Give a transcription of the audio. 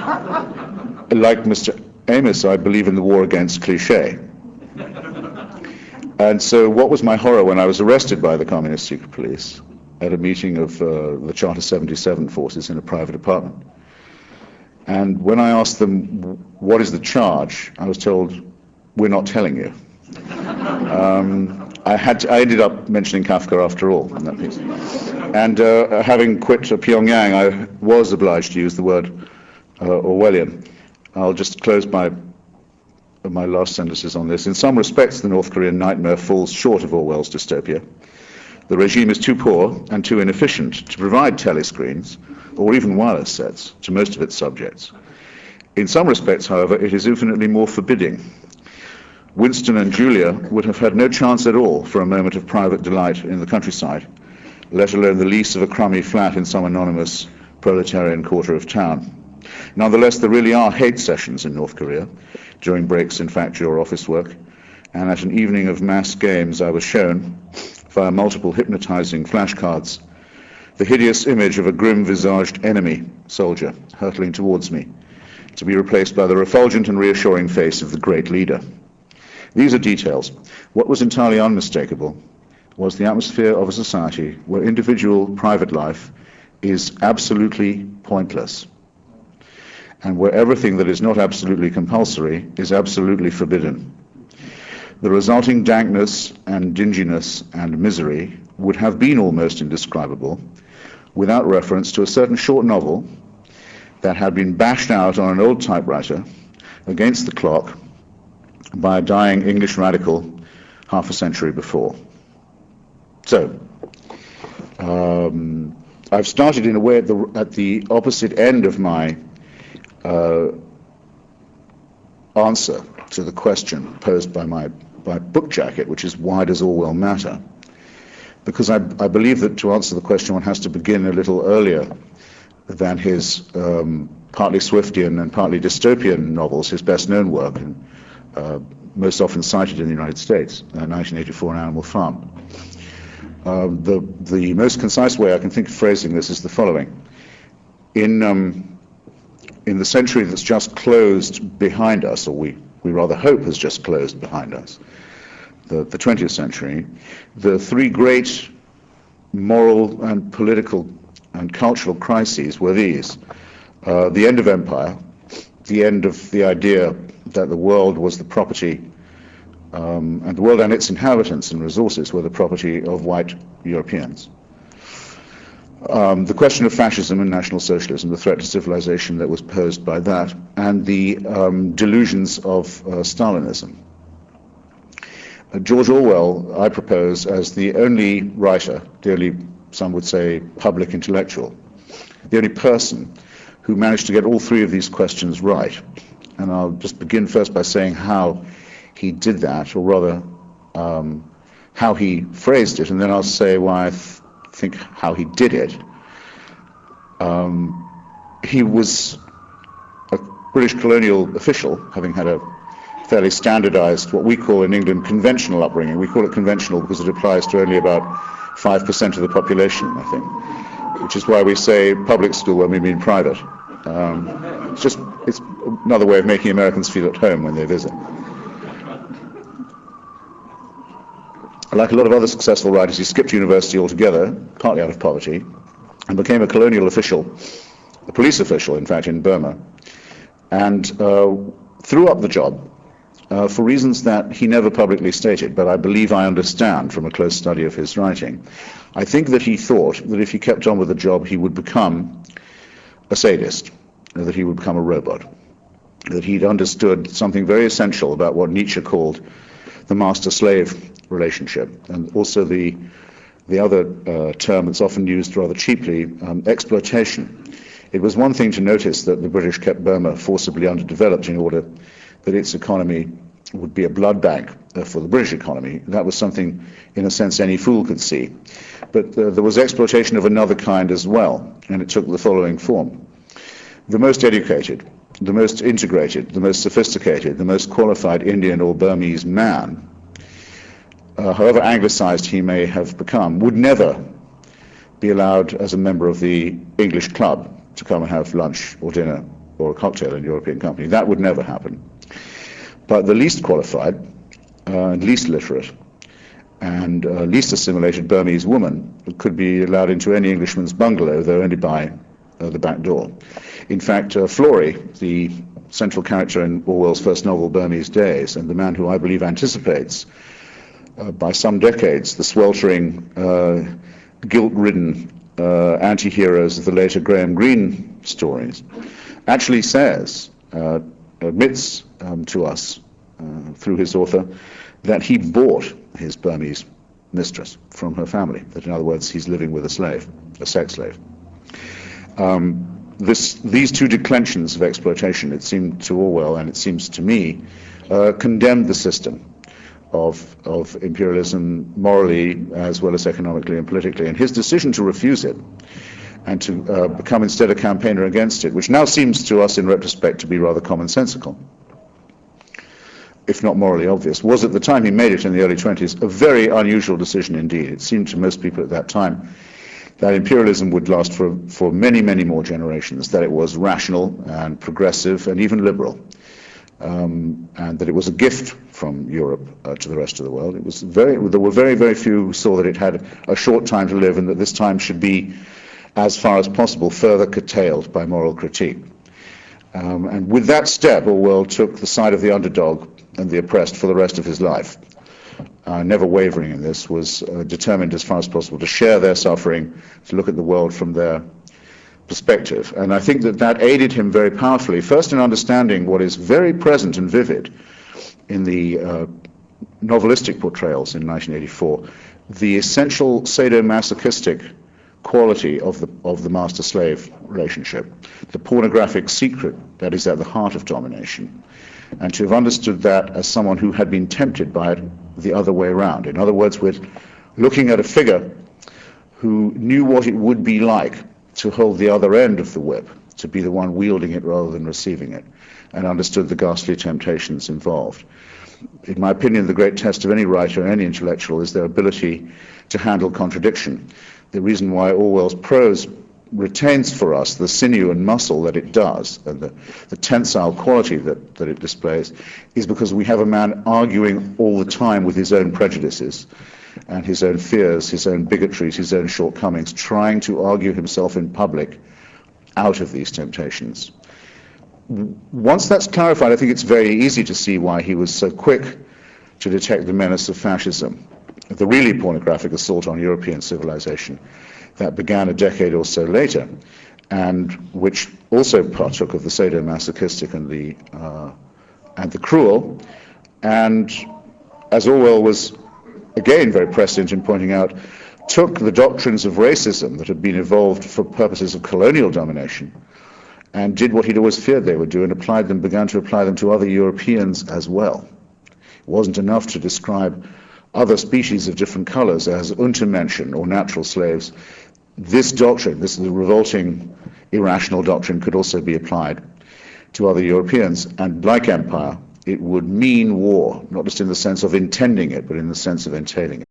like Mr. Amos, I believe in the war against cliché. And so what was my horror when I was arrested by the Communist Secret Police at a meeting of the Charter 77 forces in a private apartment. And when I asked them, what is the charge, I was told, we're not telling you. I ended up mentioning Kafka after all in that piece. And having quit Pyongyang, I was obliged to use the word Orwellian. I'll just close my last sentences on this. In some respects, the North Korean nightmare falls short of Orwell's dystopia. The regime is too poor and too inefficient to provide telescreens or even wireless sets to most of its subjects. In some respects, however, it is infinitely more forbidding. Winston and Julia would have had no chance at all for a moment of private delight in the countryside, let alone the lease of a crummy flat in some anonymous proletarian quarter of town. Nonetheless, there really are hate sessions in North Korea, during breaks in factory or office work, and at an evening of mass games I was shown, via multiple hypnotizing flashcards, the hideous image of a grim-visaged enemy soldier hurtling towards me, to be replaced by the refulgent and reassuring face of the great leader. These are details. What was entirely unmistakable was the atmosphere of a society where individual private life is absolutely pointless, and where everything that is not absolutely compulsory is absolutely forbidden. The resulting dankness and dinginess and misery would have been almost indescribable without reference to a certain short novel that had been bashed out on an old typewriter against the clock by a dying English radical half a century before. So, I've started in a way at the opposite end of my answer to the question posed by my book jacket, which is, why does Orwell matter? Because I believe that to answer the question one has to begin a little earlier than his partly Swiftian and partly dystopian novels, his best known work, and most often cited in the United States, 1984, An Animal Farm. The most concise way I can think of phrasing this is the following. In the century that's just closed behind us, or we rather hope has just closed behind us, the 20th century, the three great moral and political and cultural crises were these. The end of empire, the end of the idea that the world was the property, and the world and its inhabitants and resources were the property of white Europeans. The question of fascism and National Socialism, the threat to civilization that was posed by that, and the delusions of Stalinism. George Orwell, I propose, as the only writer, the only, some would say, public intellectual, the only person who managed to get all three of these questions right. And I'll just begin first by saying how he did that, or rather how he phrased it, and then I'll say why I think how he did it. He was a British colonial official, having had a fairly standardized, what we call in England, conventional upbringing. We call it conventional because it applies to only about 5% of the population, I think, which is why we say public school when we mean private. It's another way of making Americans feel at home when they visit. Like a lot of other successful writers, he skipped university altogether, partly out of poverty, and became a colonial official, a police official, in fact, in Burma, and threw up the job for reasons that he never publicly stated, but I believe I understand from a close study of his writing. I think that he thought that if he kept on with the job, he would become a sadist, that he would become a robot, that he'd understood something very essential about what Nietzsche called the master-slave relationship, and also the other term that's often used rather cheaply, exploitation. It was one thing to notice that the British kept Burma forcibly underdeveloped in order that its economy would be a blood bank for the British economy. That was something, in a sense, any fool could see. But there was exploitation of another kind as well, and it took the following form. The most educated, the most integrated, the most sophisticated, the most qualified Indian or Burmese man, however anglicized he may have become, would never be allowed as a member of the English club to come and have lunch or dinner or a cocktail in a European company. That would never happen. But the least qualified, least literate, and least assimilated Burmese woman could be allowed into any Englishman's bungalow, though only by the back door. In fact, Florey, the central character in Orwell's first novel, Burmese Days, and the man who I believe anticipates by some decades the sweltering, guilt-ridden anti-heroes of the later Graham Greene stories, actually says, admits to us through his author, that he bought his Burmese mistress from her family. That, in other words, he's living with a slave, a sex slave. These two declensions of exploitation, it seemed to Orwell, and it seems to me, condemned the system of imperialism morally as well as economically and politically. And his decision to refuse it and to become instead a campaigner against it, which now seems to us in retrospect to be rather commonsensical, if not morally obvious, was at the time he made it in the early 20s a very unusual decision indeed. It seemed to most people at that time that imperialism would last for many, many more generations, that it was rational and progressive and even liberal, and that it was a gift from Europe to the rest of the world. There were very, very few who saw that it had a short time to live, and that this time should be, as far as possible, further curtailed by moral critique. And with that step, Orwell took the side of the underdog and the oppressed for the rest of his life. Never wavering in this, was determined as far as possible to share their suffering, to look at the world from their perspective. And I think that aided him very powerfully, first in understanding what is very present and vivid in the novelistic portrayals in 1984, the essential sadomasochistic quality of the master-slave relationship, the pornographic secret that is at the heart of domination, and to have understood that as someone who had been tempted by it the other way around. In other words, we're looking at a figure who knew what it would be like to hold the other end of the whip, to be the one wielding it rather than receiving it, and understood the ghastly temptations involved. In my opinion, the great test of any writer and any intellectual is their ability to handle contradiction. The reason why Orwell's prose retains for us the sinew and muscle that it does, and the tensile quality that it displays, is because we have a man arguing all the time with his own prejudices and his own fears, his own bigotries, his own shortcomings, trying to argue himself in public out of these temptations. Once that's clarified, I think it's very easy to see why he was so quick to detect the menace of fascism, the really pornographic assault on European civilization that began a decade or so later, and which also partook of the sadomasochistic and the cruel, and as Orwell was again very prescient in pointing out, took the doctrines of racism that had been evolved for purposes of colonial domination and did what he'd always feared they would do, and began to apply them to other Europeans as well. It wasn't enough to describe other species of different colors as Untermenschen or natural slaves. This doctrine, this revolting, irrational doctrine, could also be applied to other Europeans, and like empire, it would mean war, not just in the sense of intending it, but in the sense of entailing it.